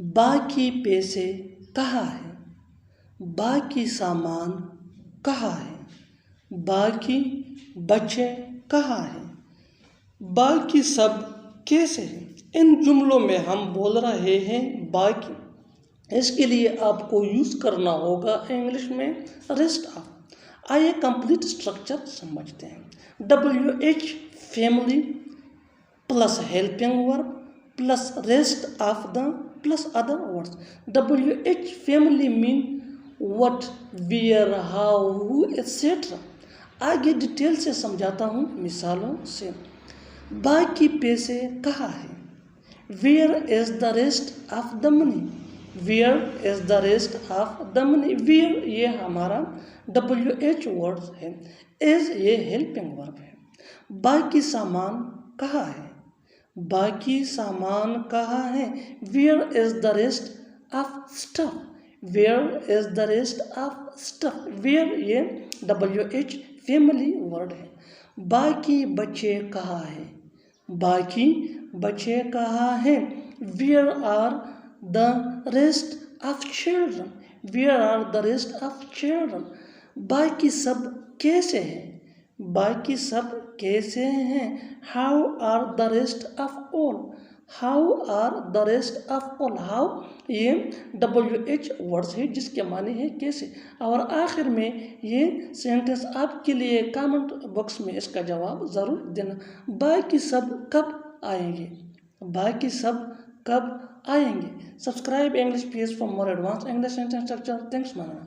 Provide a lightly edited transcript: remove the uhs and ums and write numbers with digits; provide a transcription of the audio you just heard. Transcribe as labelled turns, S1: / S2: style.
S1: बाकी पैसे कहाँ है? बाकी सामान कहाँ है? बाकी बच्चे कहाँ हैं? बाकी सब कैसे हैं? इन जुमलों में हम बोल रहे हैं बाकी। इसके लिए आपको यूज़ करना होगा इंग्लिश में रेस्ट ऑफ। आइए कंप्लीट स्ट्रक्चर समझते हैं। WH family plus helping verb plus rest of the plus other words. WH family mean what, where, how, who etcetera. आगे डिटेल से समझाता हूँ मिसालों से। बाकी पैसे कहाँ है? Where is the rest of the money? Where is the rest of the money? Where ये हमारा WH वर्ड है, इज ये हेल्पिंग वर्ब है। बाकी सामान कहाँ है? बाकी सामान कहाँ है? Where is the rest of stuff? Where is the rest of stuff? Where ये WH फैमिली वर्ड है। बाकी बच्चे कहाँ हैं? बाकी बच्चे कहाँ हैं? Where are the rest of children? Where are the rest of children? बाकी सब कैसे हैं? बाकी सब कैसे हैं? How are the rest of all? How are the rest of all? How ये WH वर्ड्स है जिसके माने है कैसे। और आखिर में ये सेंटेंस आपके लिए कमेंट बॉक्स में इसका जवाब ज़रूर देना। बाकी सब कब आएंगे? बाकी सब कब आएंगे? Subscribe English PS for more advance English sentence structure. Thanks माना।